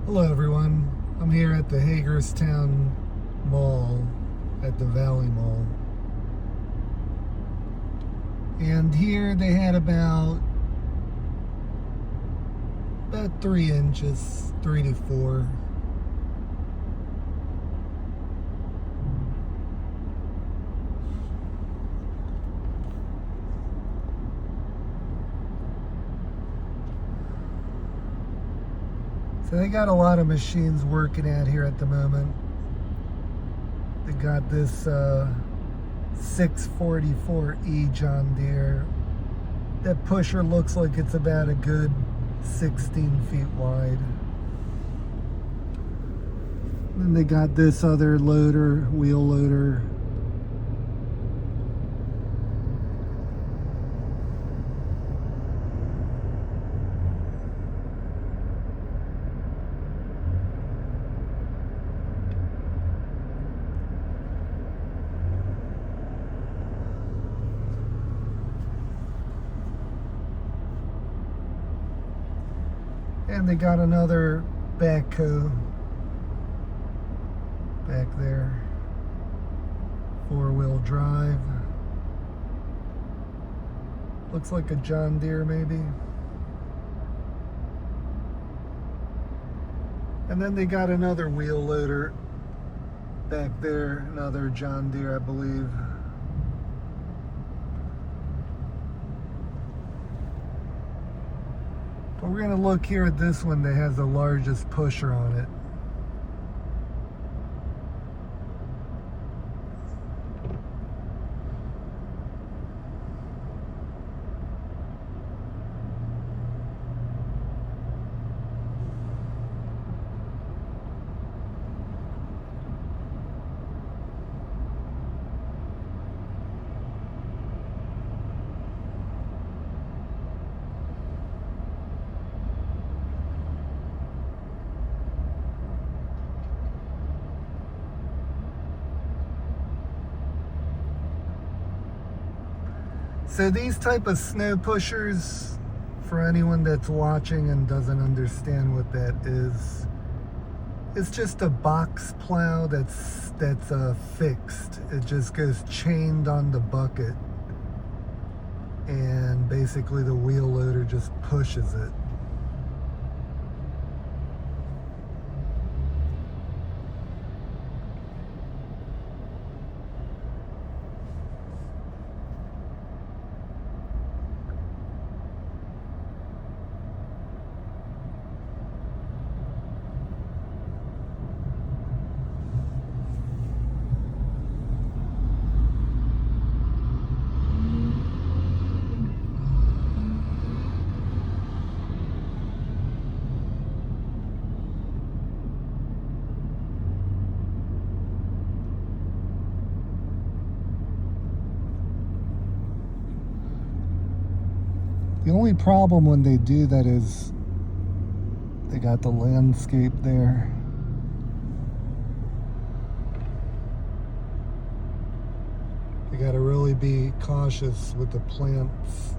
Hello everyone, I'm here at the Hagerstown Mall at the Valley Mall, and here they had about 3 inches, 3 to 4. So they got a lot of machines working out here at the moment. They got this 644E John Deere. That pusher looks like it's about a good 16 feet wide. Then they got this other loader, wheel loader. And they got another backhoe back there, 4-wheel drive. Looks like a John Deere maybe. And then they got another wheel loader back there, another John Deere, I believe. But we're going to look here at this one that has the largest pusher on it. So these type of snow pushers, for anyone that's watching and doesn't understand what that is, it's just a box plow that's fixed. It just goes chained on the bucket, and basically the wheel loader just pushes it. The only problem when they do that is they got the landscape there. You got to really be cautious with the plants.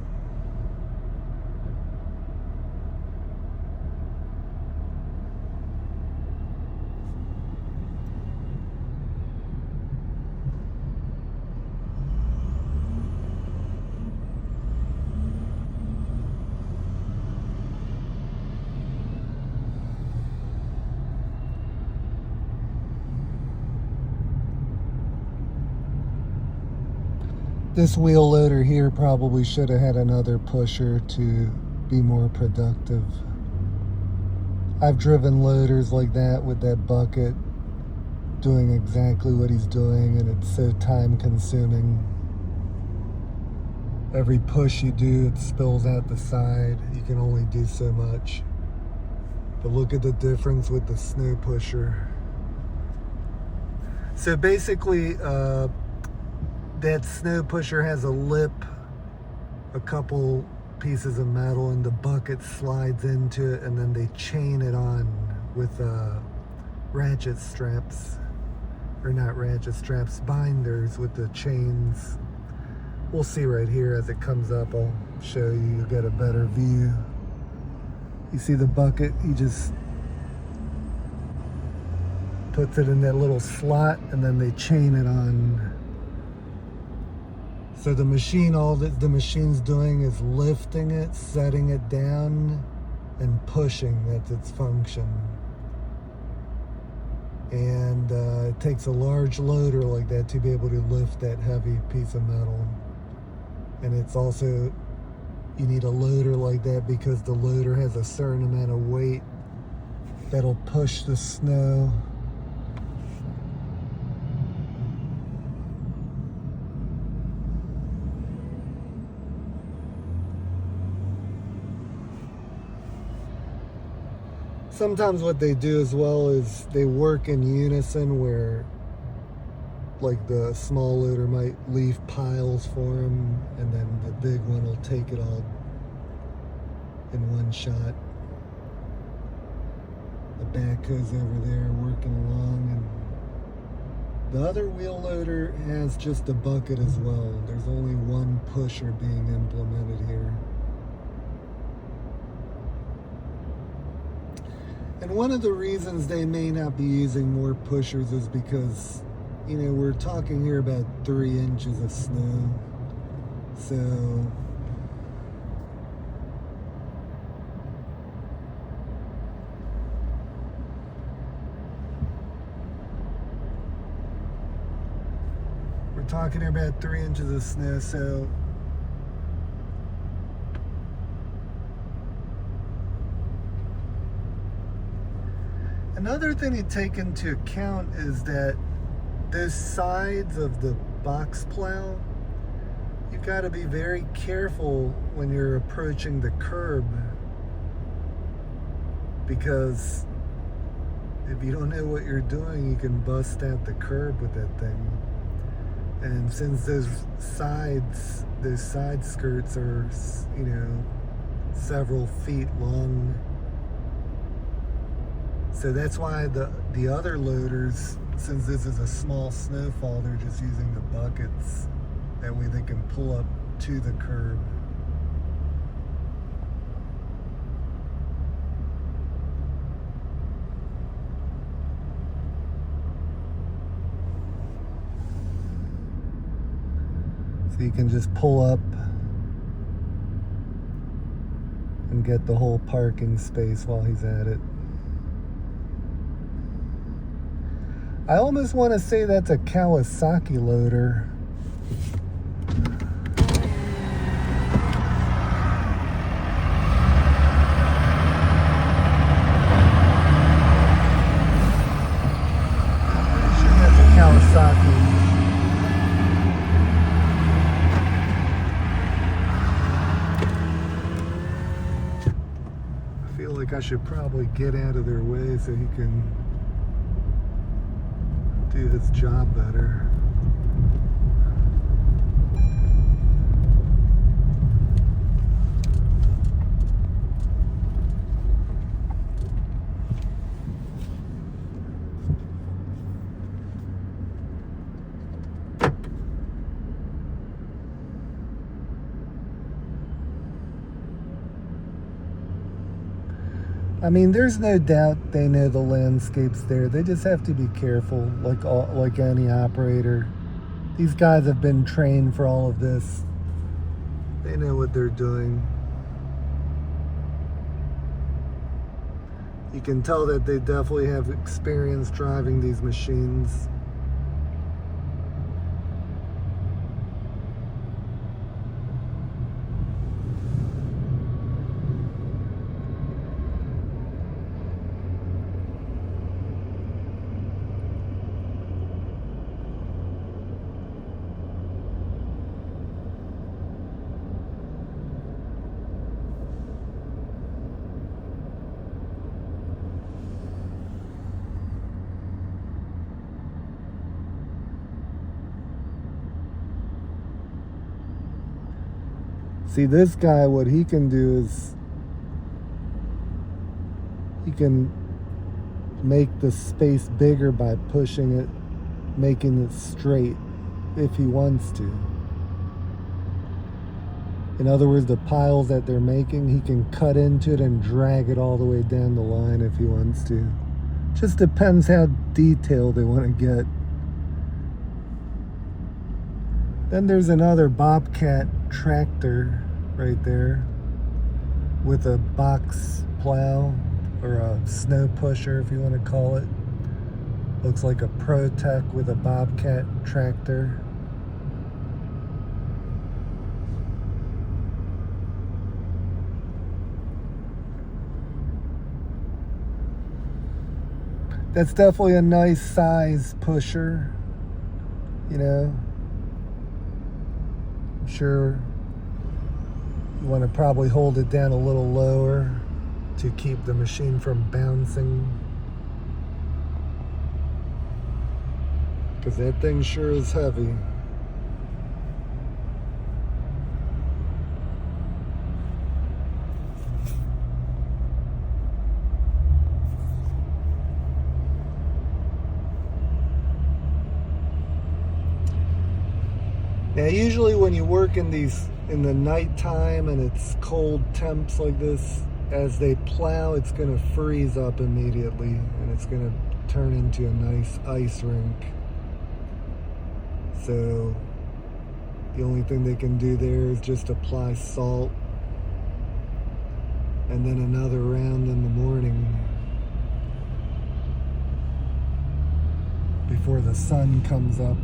This wheel loader here probably should have had another pusher to be more productive. I've driven loaders like that with that bucket doing exactly what he's doing, and it's so time consuming. Every push you do, it spills out the side. You can only do so much. But look at the difference with the snow pusher. So basically, that snow pusher has a lip, a couple pieces of metal, and the bucket slides into it, and then they chain it on with ratchet straps, or not ratchet straps, binders with the chains. We'll see right here as it comes up. I'll show you. You'll get a better view. You see the bucket? You just puts it in that little slot, and then they chain it on. So the machine, all that the machine's doing is lifting it, setting it down, and pushing. That's its function. And it takes a large loader like that to be able to lift that heavy piece of metal. And it's also, you need a loader like that because the loader has a certain amount of weight that'll push the snow. Sometimes what they do as well is they work in unison, where like the small loader might leave piles for them, and then the big one will take it all in one shot. The backhoe's over there working along, and the other wheel loader has just a bucket as well. There's only one pusher being implemented here. And one of the reasons they may not be using more pushers is because, you know, we're talking here about 3 inches of snow. So we're talking about 3 inches of snow. So another thing to take into account is that those sides of the box plow, you got to be very careful when you're approaching the curb, because if you don't know what you're doing, you can bust out the curb with that thing. And since those side skirts are, you know, several feet long, so that's why the other loaders, since this is a small snowfall, they're just using the buckets. That way they can pull up to the curb. So you can just pull up and get the whole parking space while he's at it. I almost want to say that's a Kawasaki loader. I'm sure that's a Kawasaki. I feel like I should probably get out of their way so he can do his job better. I mean, there's no doubt they know the landscapes there. They just have to be careful, like any operator. These guys have been trained for all of this. They know what they're doing. You can tell that they definitely have experience driving these machines. See, this guy, what he can do is he can make the space bigger by pushing it, making it straight if he wants to. In other words, the piles that they're making, he can cut into it and drag it all the way down the line if he wants to. Just depends how detailed they want to get. Then there's another Bobcat tractor right there with a box plow, or a snow pusher if you want to call it. Looks like a Pro-Tech with a Bobcat tractor. That's definitely a nice size pusher, you know. I'm sure you want to probably hold it down a little lower to keep the machine from bouncing, because that thing sure is heavy. Now, usually when you work in the nighttime and it's cold temps like this, as they plow, it's going to freeze up immediately and it's going to turn into a nice ice rink. So the only thing they can do there is just apply salt, and then another round in the morning before the sun comes up.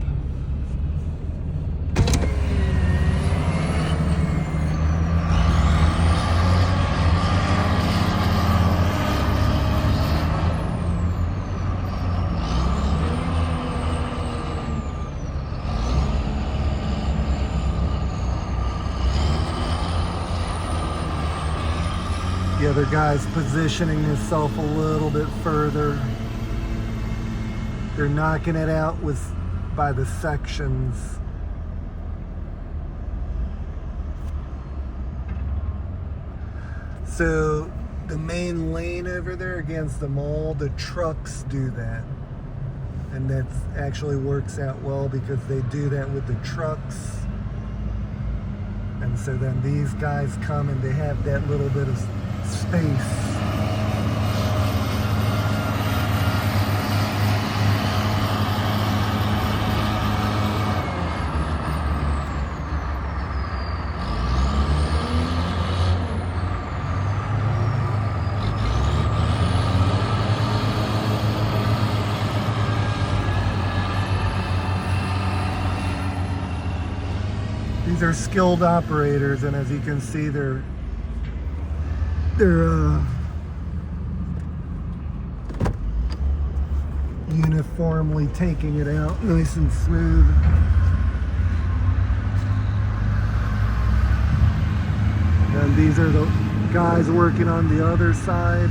The other guy's positioning himself a little bit further. They're knocking it out by the sections. So the main lane over there against the mall, the trucks do that. And that actually works out well because they do that with the trucks. And so then these guys come and they have that little bit of space. These are skilled operators, and as you can see, they're uniformly taking it out nice and smooth. And these are the guys working on the other side.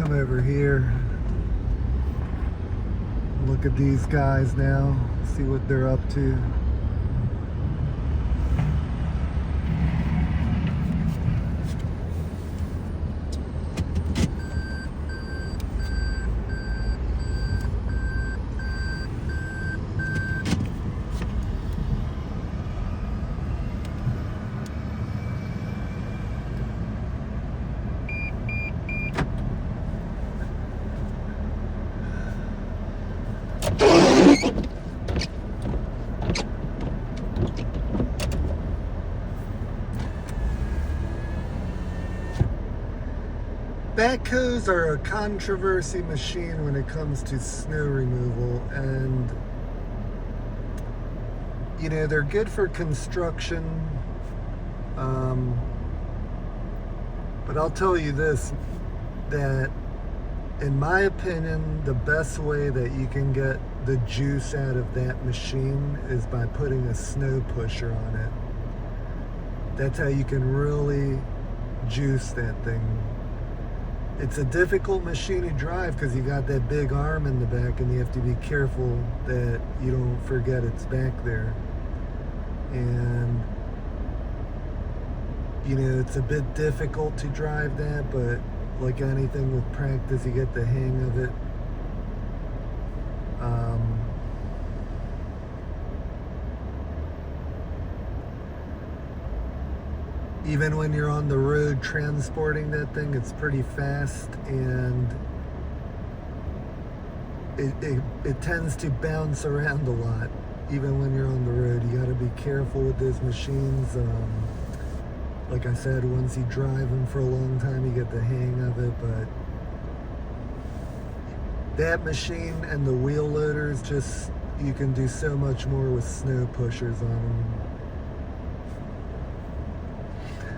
come over here. Look at these guys now. See what they're up to. Backhoes are a controversy machine when it comes to snow removal, and you know, they're good for construction, but I'll tell you this, that in my opinion, the best way that you can get the juice out of that machine is by putting a snow pusher on it. That's how you can really juice that thing. It's a difficult machine to drive because you got that big arm in the back, and you have to be careful that you don't forget it's back there. And you know, it's a bit difficult to drive that, but like anything with practice, you get the hang of it. Even when you're on the road transporting that thing, it's pretty fast, and it tends to bounce around a lot. Even when you're on the road, you got to be careful with those machines. Like I said, once you drive them for a long time, you get the hang of it. But that machine and the wheel loaders, just, you can do so much more with snow pushers on them.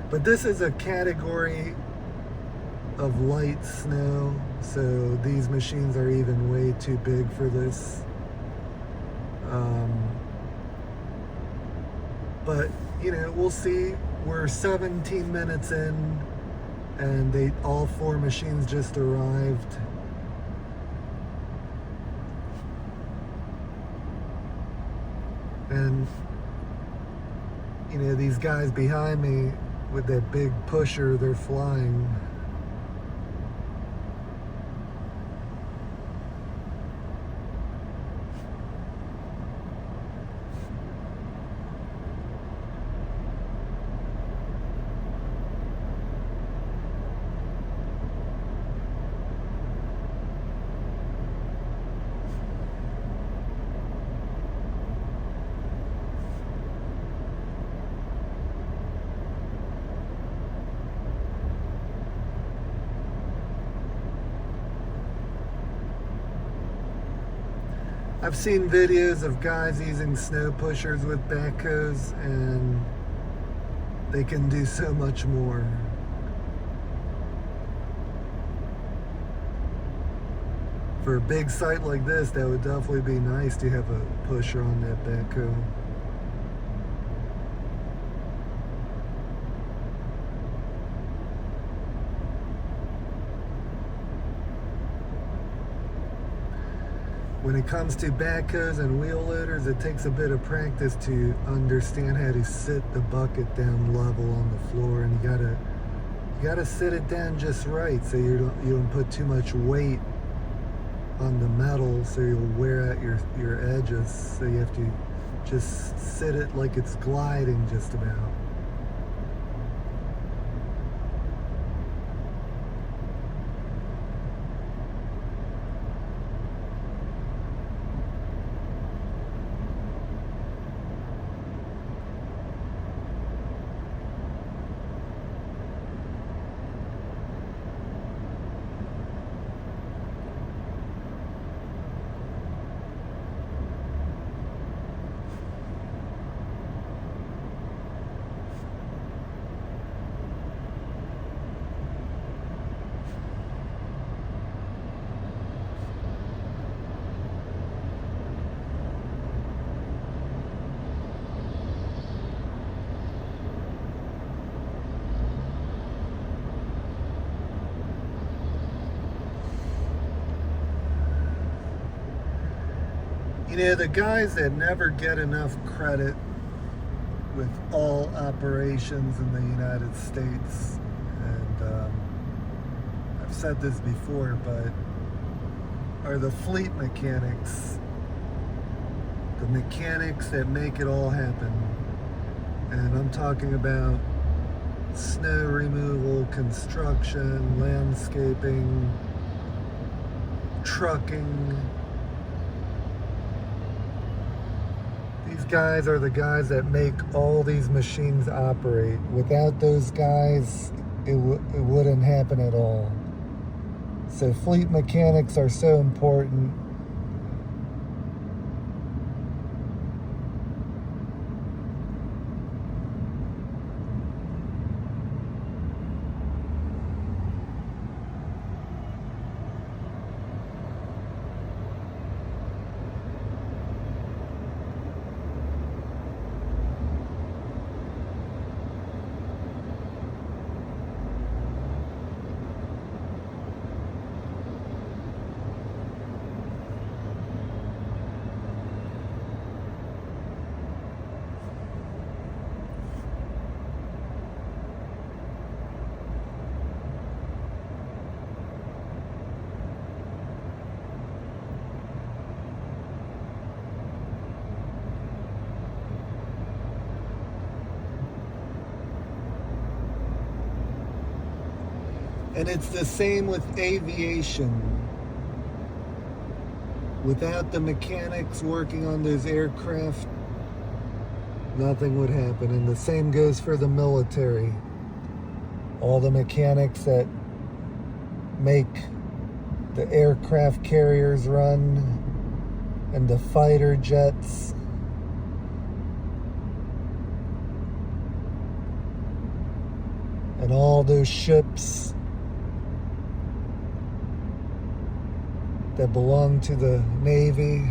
But this is a category of light snow, so these machines are even way too big for this. But you know, we'll see. We're 17 minutes in, and all 4 machines just arrived. And you know, these guys behind me with that big pusher, they're flying. I've seen videos of guys using snow pushers with backhoes, and they can do so much more. For a big site like this, that would definitely be nice to have a pusher on that backhoe. When it comes to backhoes and wheel loaders, it takes a bit of practice to understand how to sit the bucket down level on the floor, and you gotta sit it down just right so you don't put too much weight on the metal, so you'll wear out your edges. So you have to just sit it like it's gliding just about. You know, the guys that never get enough credit with all operations in the United States, and I've said this before, but are the fleet mechanics, the mechanics that make it all happen. And I'm talking about snow removal, construction, landscaping, trucking. These guys are the guys that make all these machines operate. Without those guys, it wouldn't happen at all. So fleet mechanics are so important. And it's the same with aviation. Without the mechanics working on those aircraft, nothing would happen. And the same goes for the military. All the mechanics that make the aircraft carriers run and the fighter jets. And all those ships that belong to the Navy.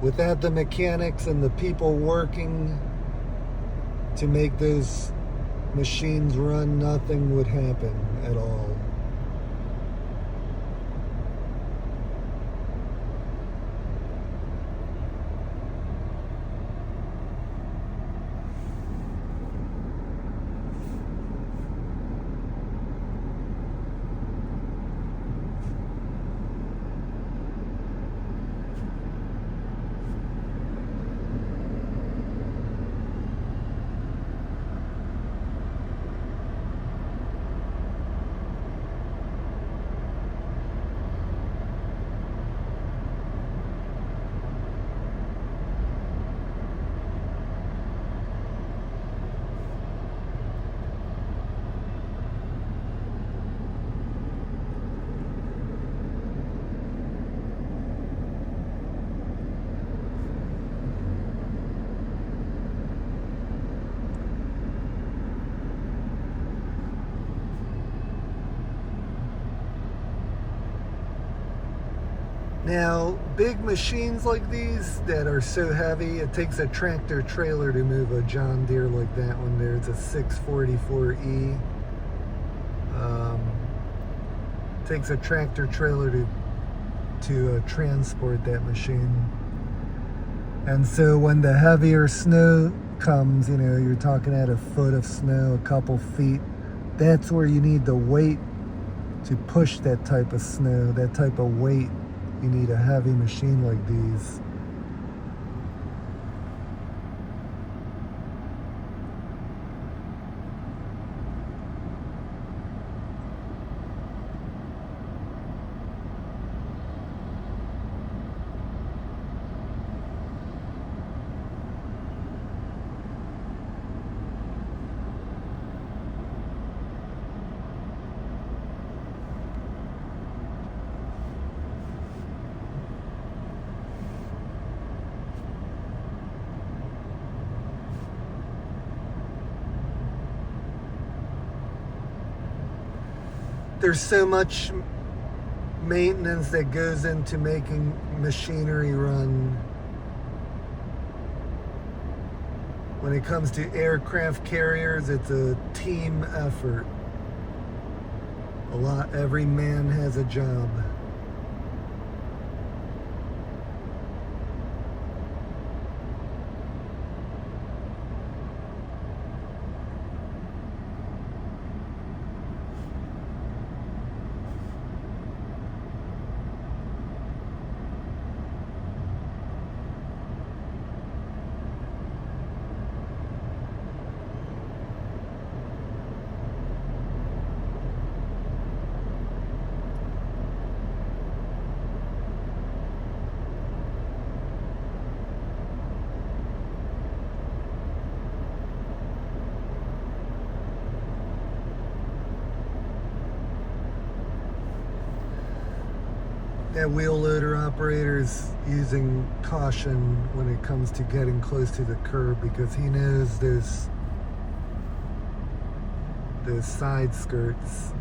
Without the mechanics and the people working to make those machines run, nothing would happen at all. Now, big machines like these that are so heavy, it takes a tractor trailer to move a John Deere like that one there. It's a 644E. Takes a tractor trailer to transport that machine. And so when the heavier snow comes, you know, you're talking at a foot of snow, a couple feet, that's where you need the weight to push that type of snow, that type of weight. You need a heavy machine like these. There's so much maintenance that goes into making machinery run. When it comes to aircraft carriers, it's a team effort. A Every man has a job. That wheel loader operator is using caution when it comes to getting close to the curb because he knows those side skirts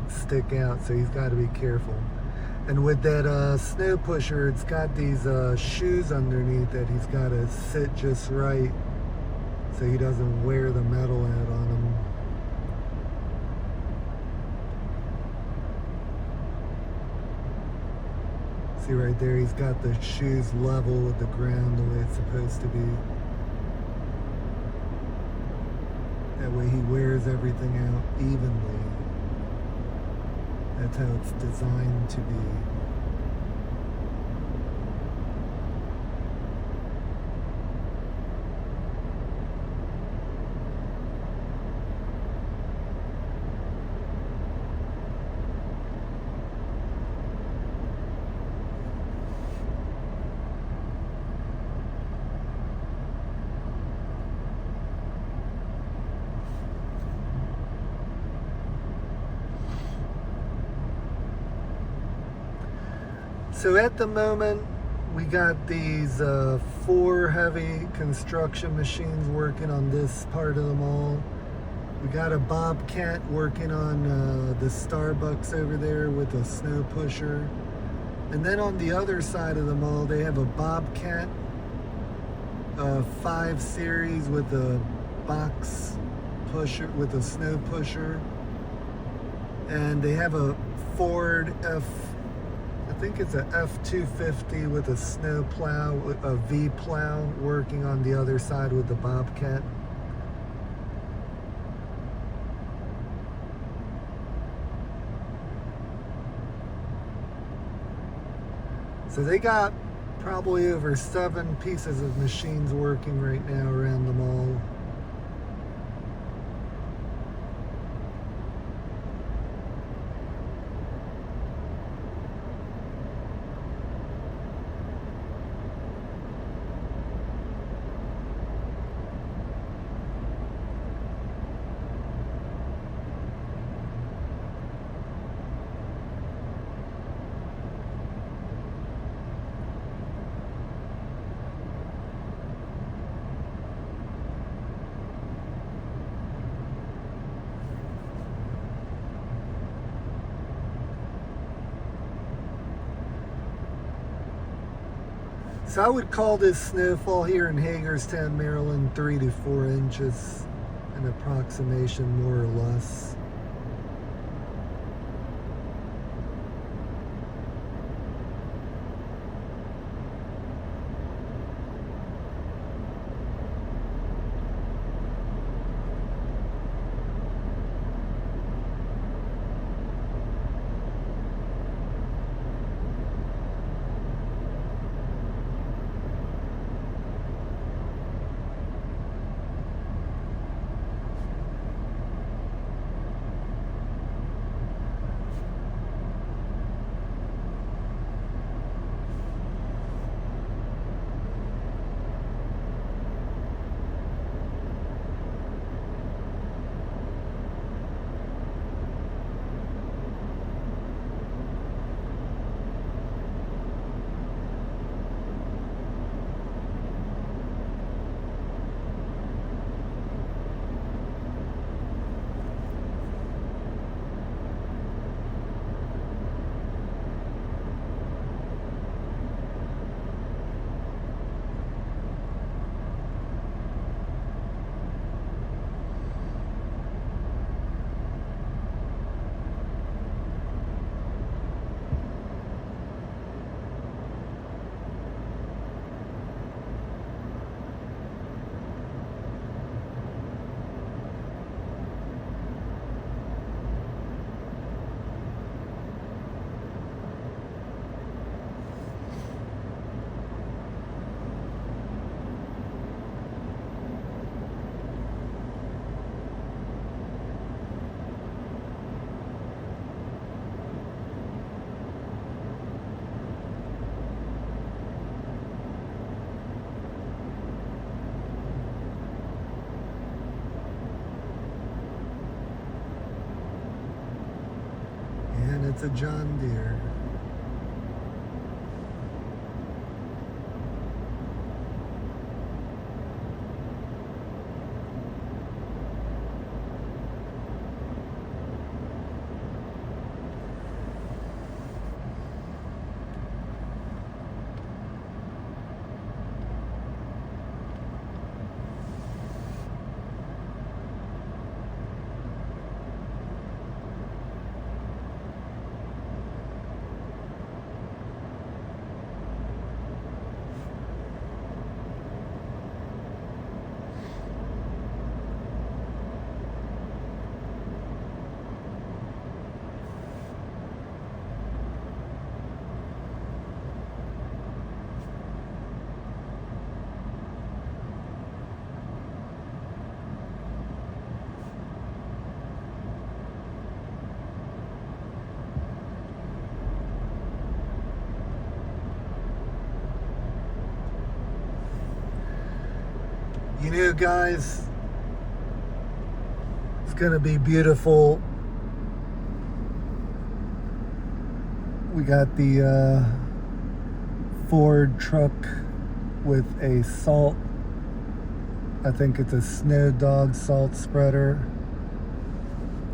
stick out, so he's got to be careful. And with that snow pusher, it's got these shoes underneath that he's got to sit just right so he doesn't wear the metal out on him. See right there, he's got the shoes level with the ground the way it's supposed to be. That way he wears everything out evenly. That's how it's designed to be. So at the moment, we got these 4 heavy construction machines working on this part of the mall. We got a Bobcat working on the Starbucks over there with a snow pusher. And then on the other side of the mall, they have a Bobcat 5 Series with a box pusher, with a snow pusher. And they have a Ford I think it's a F-250 with a snow plow, a V plow working on the other side with the Bobcat. So they got probably over 7 pieces of machines working right now around the mall. So I would call this snowfall here in Hagerstown, Maryland, 3 to 4 inches, an approximation more or less. it's a John Deere. You know, guys, it's gonna be beautiful. We got the Ford truck with a salt, I think it's a Snow Dog salt spreader.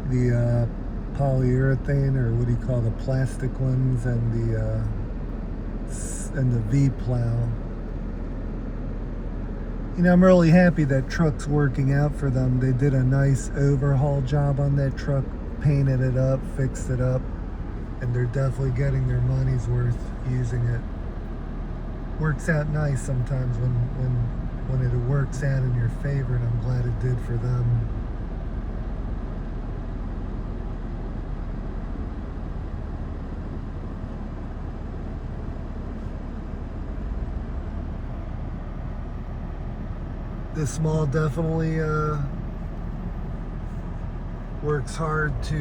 The polyurethane, or what do you call the plastic ones, and the V plow. You know, I'm really happy that truck's working out for them. They did a nice overhaul job on that truck, painted it up, fixed it up, and they're definitely getting their money's worth using it. Works out nice sometimes when it works out in your favor, and I'm glad it did for them. This mall definitely works hard to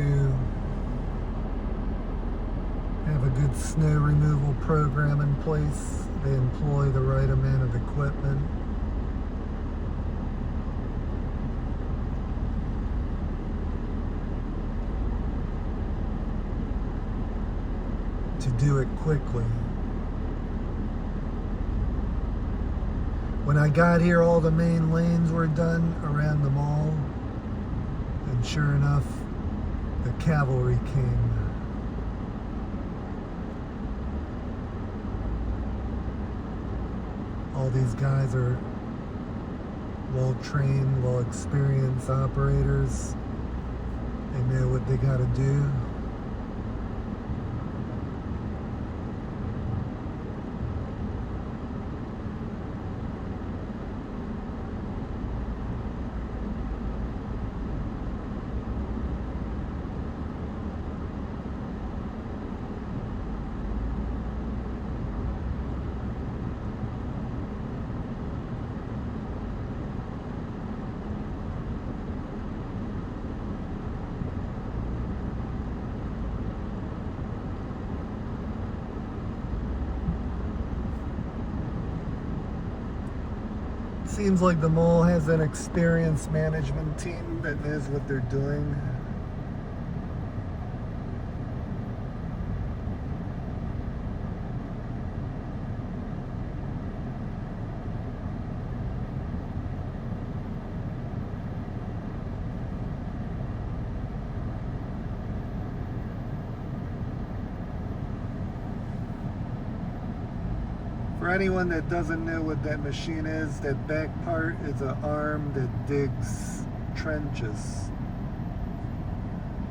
have a good snow removal program in place. They employ the right amount of equipment. To do it quickly. When I got here, all the main lanes were done around the mall, and sure enough, the cavalry came. All these guys are well-trained, well-experienced operators. They know what they gotta do. Seems like the mall has an experienced management team that knows what they're doing. For anyone that doesn't know what that machine is, that back part is an arm that digs trenches.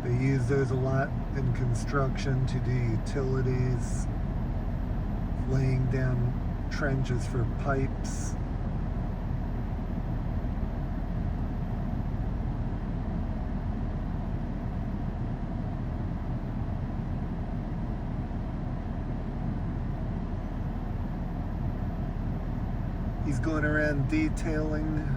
They use those a lot in construction to do utilities, laying down trenches for pipes. He's going around detailing.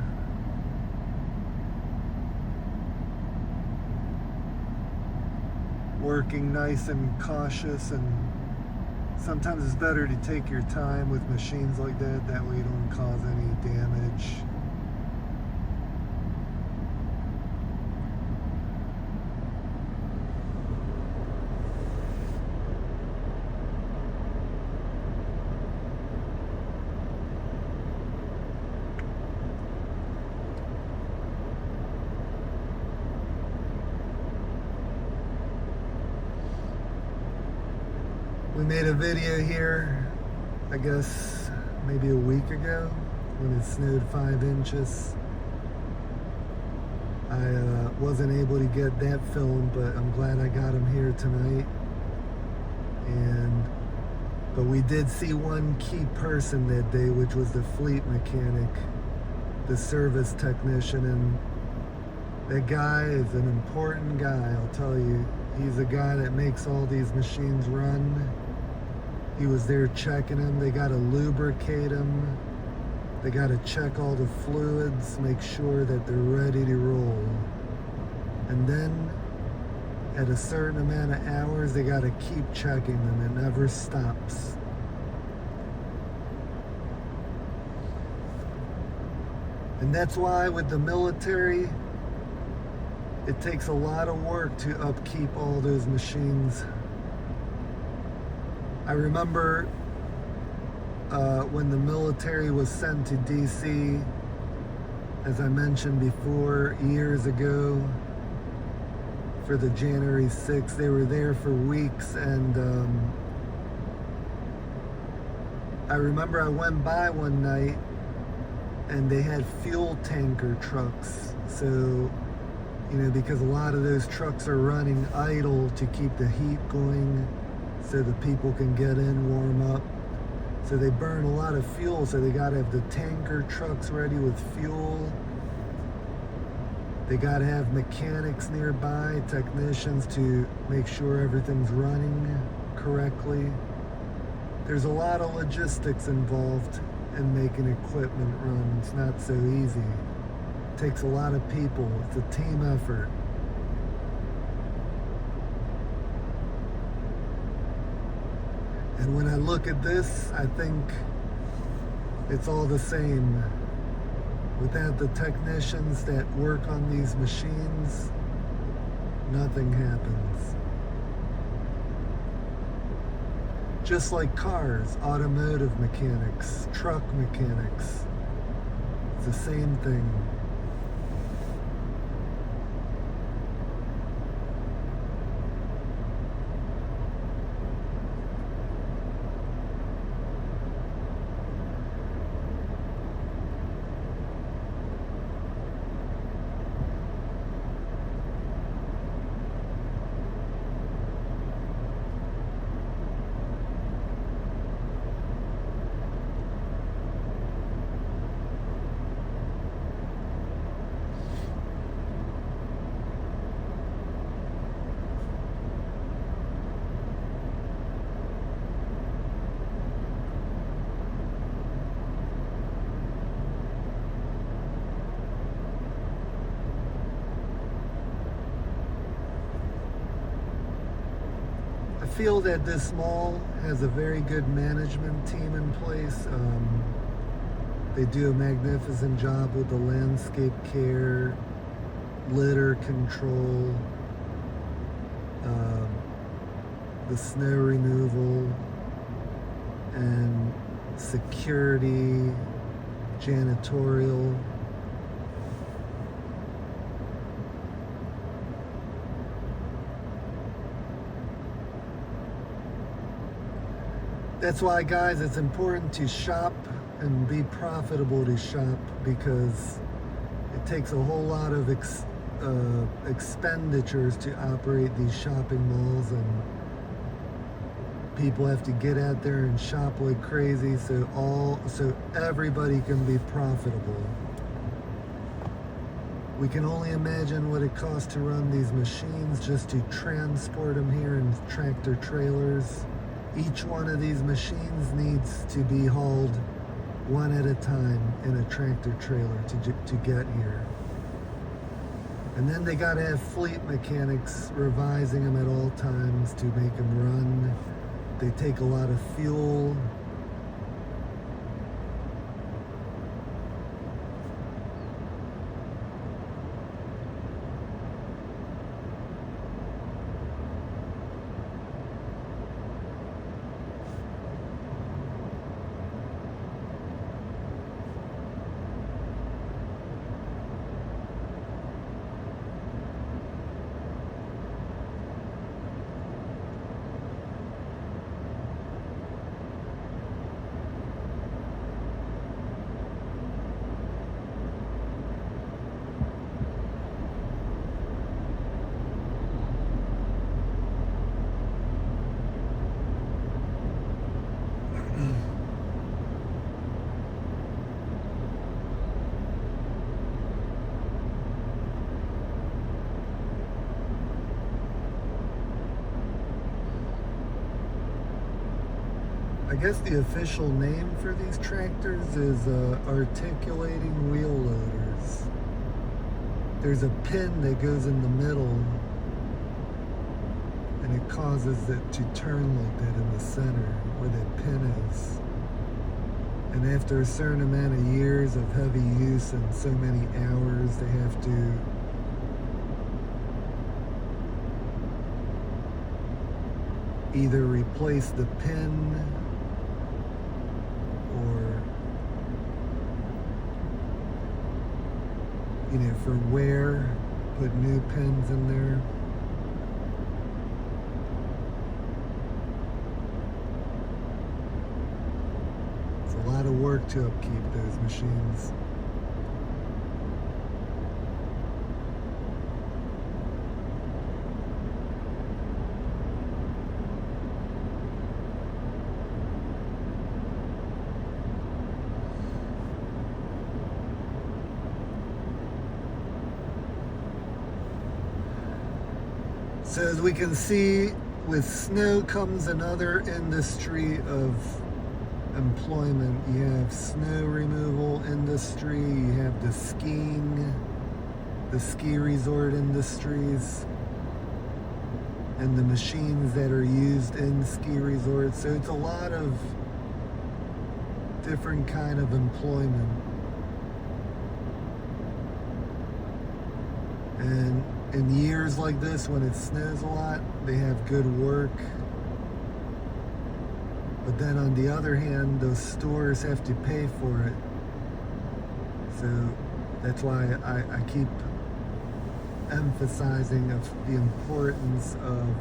Working nice and cautious, and sometimes it's better to take your time with machines like that. That way you don't cause any damage. made a video here, I guess maybe a week ago when it snowed 5 inches. I wasn't able to get that filmed, but I'm glad I got him here tonight. But we did see one key person that day, which was the fleet mechanic, the service technician, and that guy is an important guy, I'll tell you. He's the guy that makes all these machines run. He was there checking them. They got to lubricate them. They got to check all the fluids, make sure that they're ready to roll. And then at a certain amount of hours, they got to keep checking them. It never stops. And that's why with the military, it takes a lot of work to upkeep all those machines. I remember when the military was sent to DC, as I mentioned before, years ago, for the January 6th. They were there for weeks, and I remember I went by one night and they had fuel tanker trucks. So, because a lot of those trucks are running idle to keep the heat going so the people can get in, warm up. So they burn a lot of fuel, so they gotta have the tanker trucks ready with fuel. They gotta have mechanics nearby, technicians, to make sure everything's running correctly. There's a lot of logistics involved in making equipment run. It's not so easy. It takes a lot of people. It's a team effort. And when I look at this, I think it's all the same. Without the technicians that work on these machines, nothing happens. Just like cars, automotive mechanics, truck mechanics, it's the same thing. I feel that this mall has a very good management team in place. They do a magnificent job with the landscape care, litter control, the snow removal, and security, janitorial. That's why, guys, it's important to shop and be profitable to shop, because it takes a whole lot of expenditures to operate these shopping malls, and people have to get out there and shop like crazy so everybody can be profitable. We can only imagine what it costs to run these machines, just to transport them here in tractor trailers. Each one of these machines needs to be hauled one at a time in a tractor trailer to get here. And then they gotta have fleet mechanics revising them at all times to make them run. They take a lot of fuel. I guess the official name for these tractors is articulating wheel loaders. There's a pin that goes in the middle and it causes it to turn like that in the center where that pin is. And after a certain amount of years of heavy use and so many hours, they have to either replace the pin or, for wear, put new pins in there. It's a lot of work to upkeep those machines. So as we can see, with snow comes another industry of employment. You have snow removal industry, you have the skiing, the ski resort industries, and the machines that are used in ski resorts. So it's a lot of different kind of employment. And in years like this, when it snows a lot, they have good work. But then on the other hand, those stores have to pay for it. So that's why I keep emphasizing of the importance of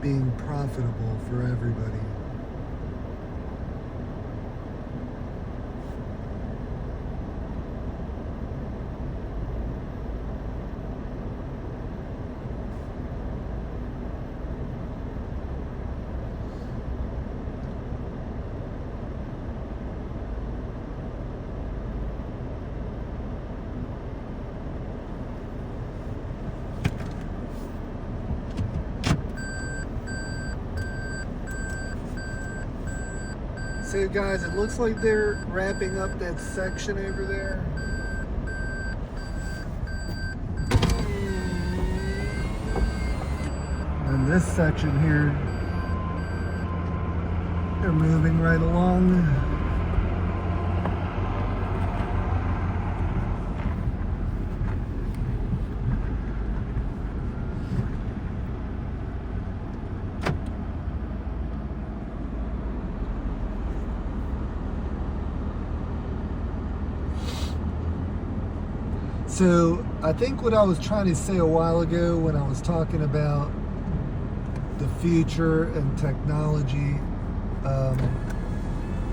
being profitable for everybody. So guys, it looks like they're wrapping up that section over there. And this section here, they're moving right along. So I think what I was trying to say a while ago when I was talking about the future and technology,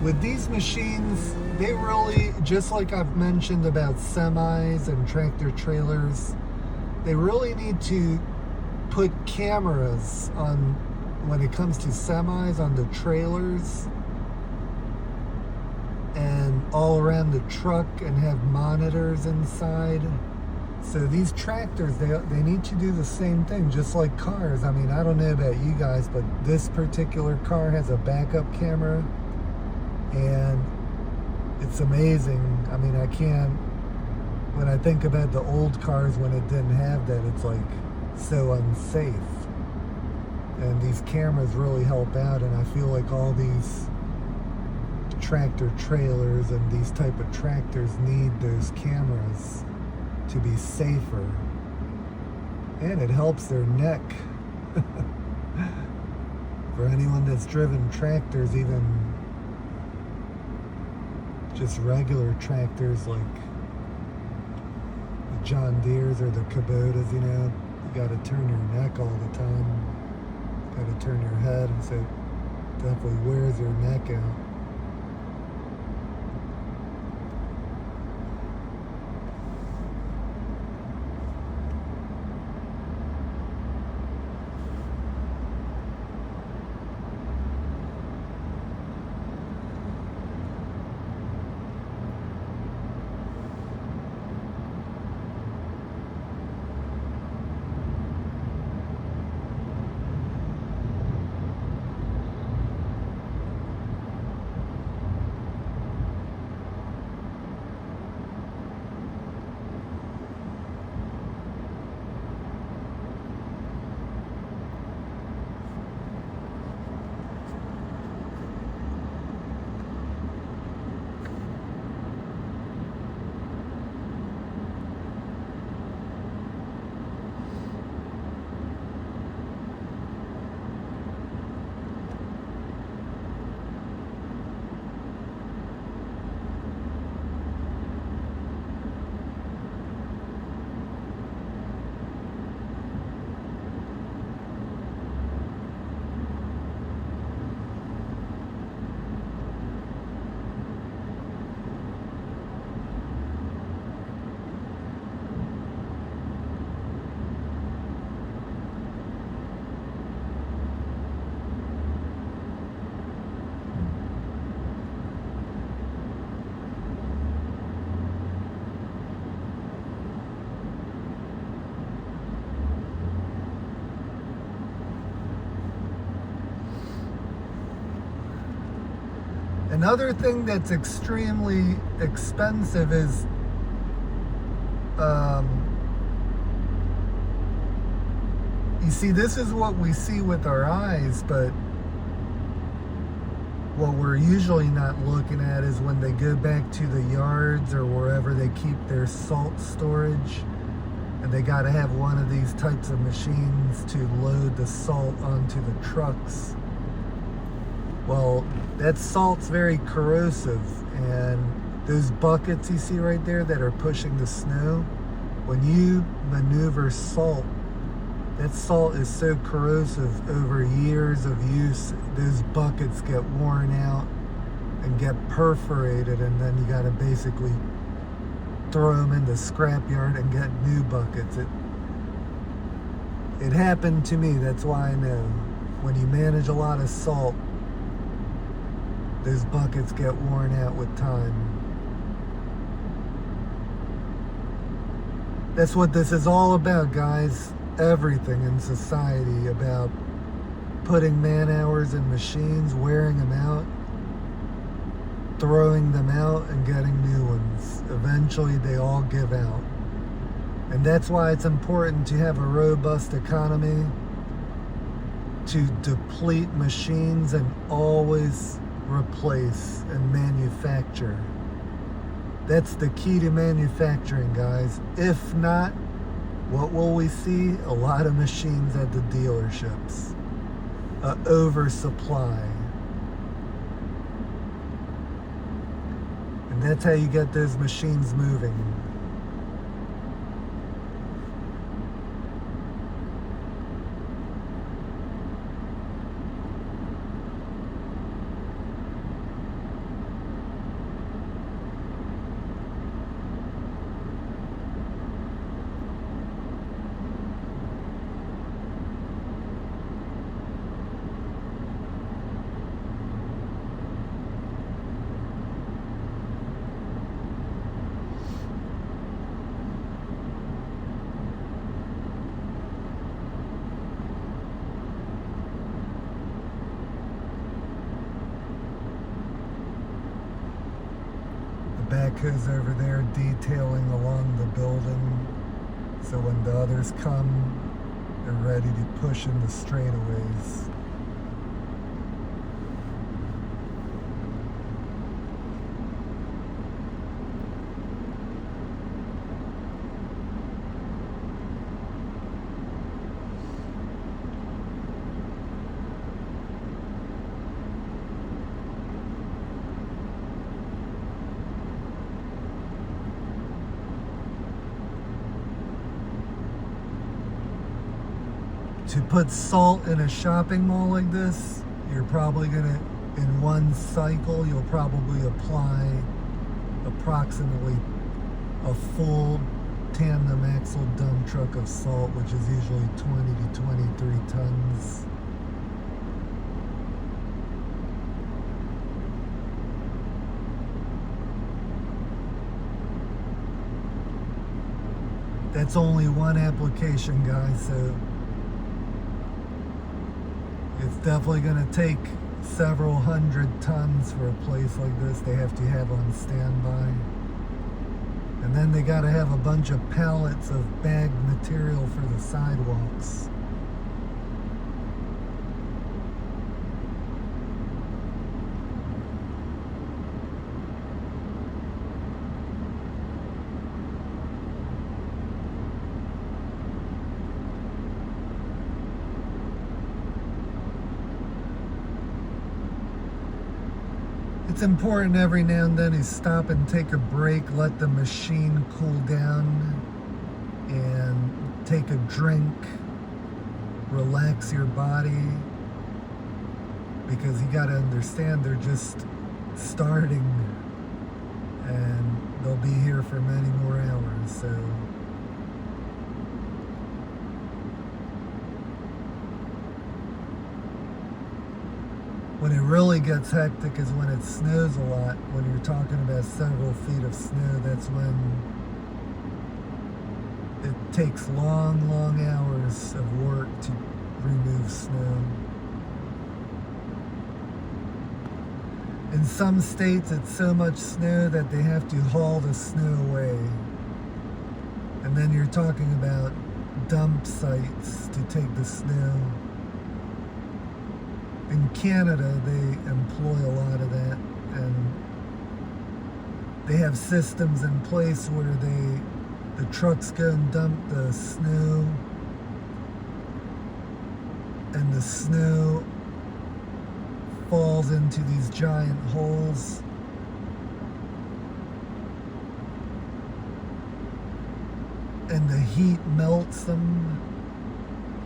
with these machines, they really, just like I've mentioned about semis and tractor trailers, they really need to put cameras on, when it comes to semis, on the trailers and all around the truck, and have monitors inside. So these tractors, they need to do the same thing, just like cars. I mean, I don't know about you guys, but this particular car has a backup camera, and it's amazing. I mean, I can't, when I think about the old cars when it didn't have that, it's like so unsafe. And these cameras really help out, and I feel like all these tractor trailers and these type of tractors need those cameras to be safer, and it helps their neck. For anyone that's driven tractors, even just regular tractors like the John Deeres or the Kubotas, you got to turn your neck all the time, got to turn your head, and so it definitely wears your neck out. Another thing that's extremely expensive is you see, this is what we see with our eyes, but what we're usually not looking at is when they go back to the yards or wherever they keep their salt storage, and they got to have one of these types of machines to load the salt onto the trucks. Well, that salt's very corrosive, and those buckets you see right there that are pushing the snow, when you maneuver salt, that salt is so corrosive over years of use, those buckets get worn out and get perforated, and then you got to basically throw them in the scrapyard and get new buckets. It happened to me, that's why I know. When you manage a lot of salt, those buckets get worn out with time. That's what this is all about, guys. Everything in society about putting man hours in machines, wearing them out, throwing them out, and getting new ones. Eventually they all give out. And that's why it's important to have a robust economy, to deplete machines and always replace and manufacture. That's the key to manufacturing, guys. If not, what will we see? A lot of machines at the dealerships. Oversupply. And that's how you get those machines moving. Backhoes over there detailing along the building, so when the others come, they're ready to push in the straightaways. To put salt in a shopping mall like this, you're probably gonna, in one cycle, you'll probably apply approximately a full tandem axle dump truck of salt, which is usually 20 to 23 tons. That's only one application, guys, so it's definitely going to take several hundred tons for a place like this they have to have on standby. And then they got to have a bunch of pallets of bagged material for the sidewalks. It's important every now and then to stop and take a break, let the machine cool down, and take a drink, relax your body, because you got to understand they're just starting and they'll be here for many more hours. So when it really gets hectic is when it snows a lot. When you're talking about several feet of snow, that's when it takes long hours of work to remove snow. In some states, it's so much snow that they have to haul the snow away. And then you're talking about dump sites to take the snow. In Canada, they employ a lot of that, and they have systems in place where the trucks go and dump the snow, and the snow falls into these giant holes. And the heat melts them,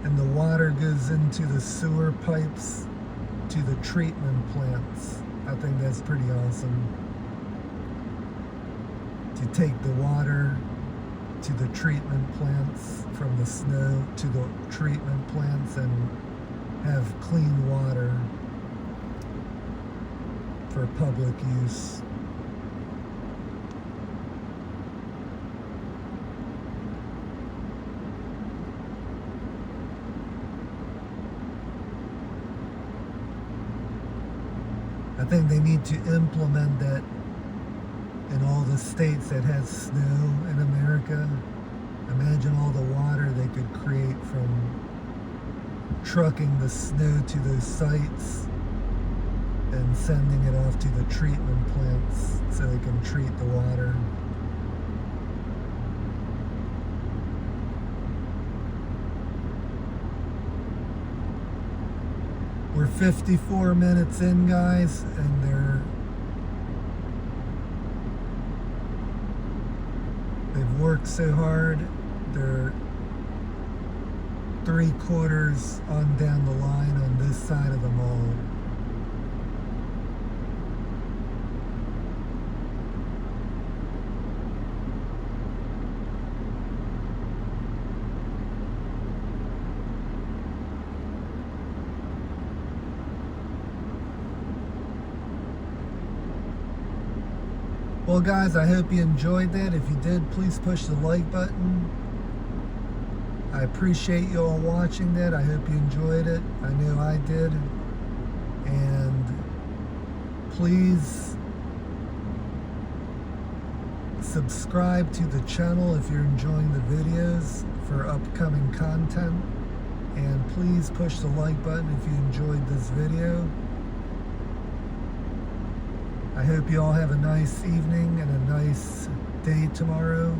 and the water goes into the sewer pipes to the treatment plants. I think that's pretty awesome. To take the water to the treatment plants, from the snow to the treatment plants, and have clean water for public use. I think they need to implement that in all the states that has snow in America. Imagine all the water they could create from trucking the snow to those sites and sending it off to the treatment plants so they can treat the water. We're 54 minutes in, guys, and they've worked so hard. They're 3/4 on down the line on this side of the mall. Well, guys, I hope you enjoyed that. If you did, please push the like button. I appreciate you all watching that. I hope you enjoyed it. I know I did. And please subscribe to the channel if you're enjoying the videos for upcoming content. And please push the like button if you enjoyed this video. I hope you all have a nice evening and a nice day tomorrow.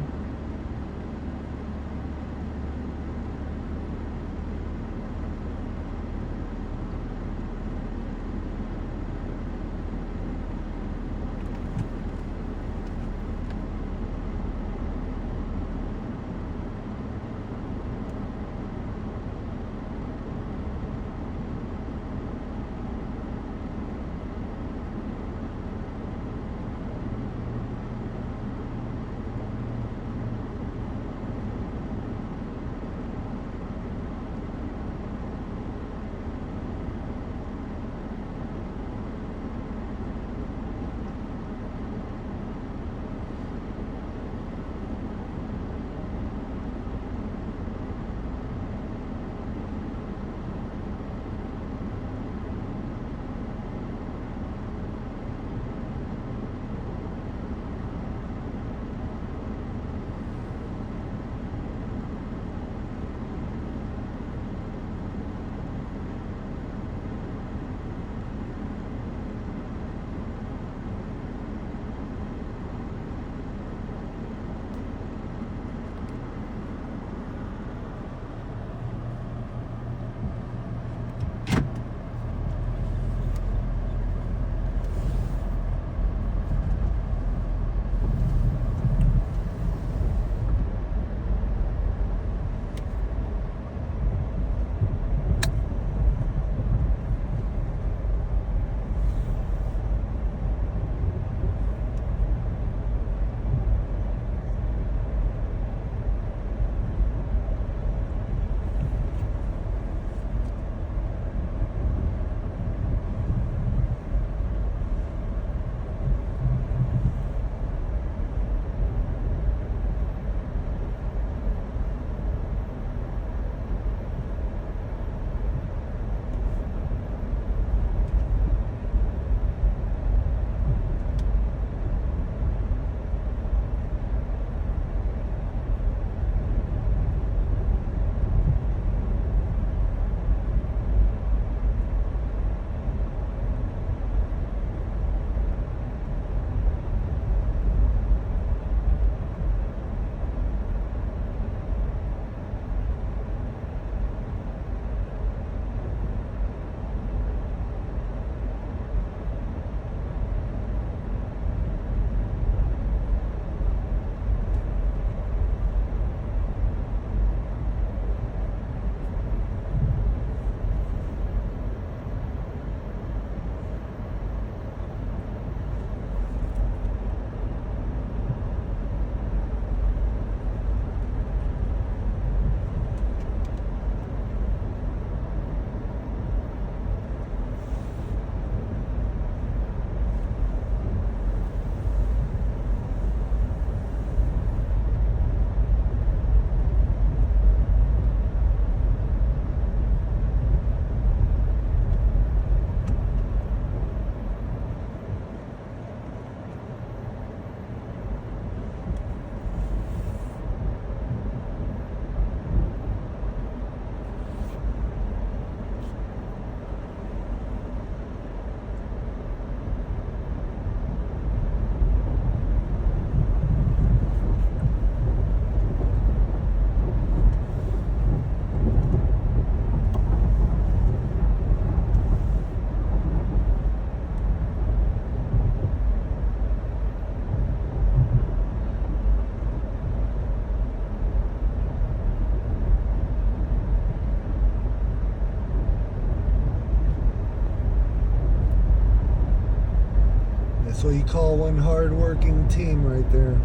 That's what you call one hard-working team right there.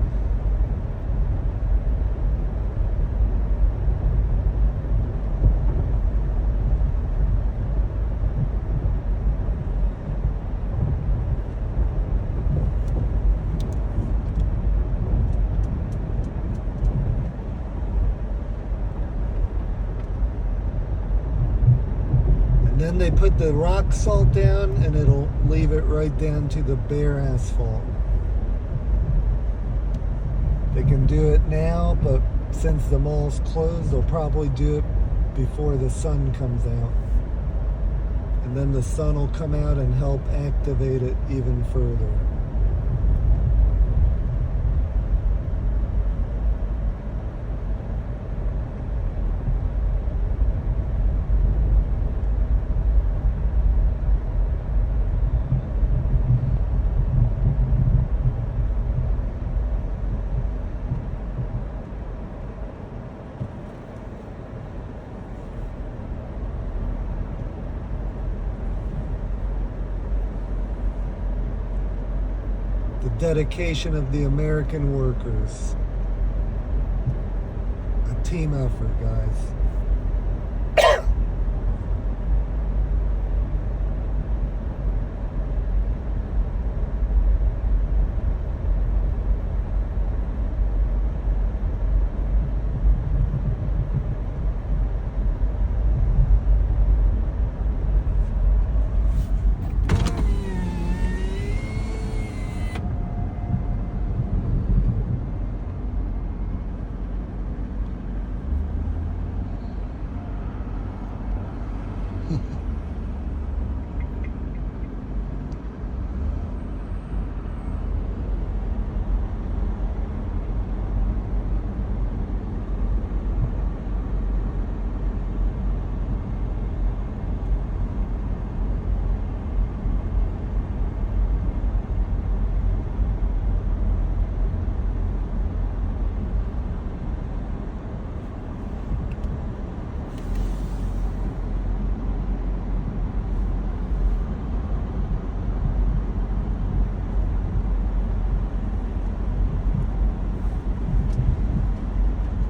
Then they put the rock salt down and it'll leave it right down to the bare asphalt. They can do it now, but since the mall's closed, they'll probably do it before the sun comes out. And then the sun will come out and help activate it even further. The dedication of the American workers. A team effort, guys.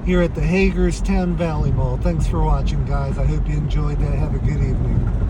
Here at the Hagerstown Valley Mall. Thanks for watching, guys. I hope you enjoyed that. Have a good evening.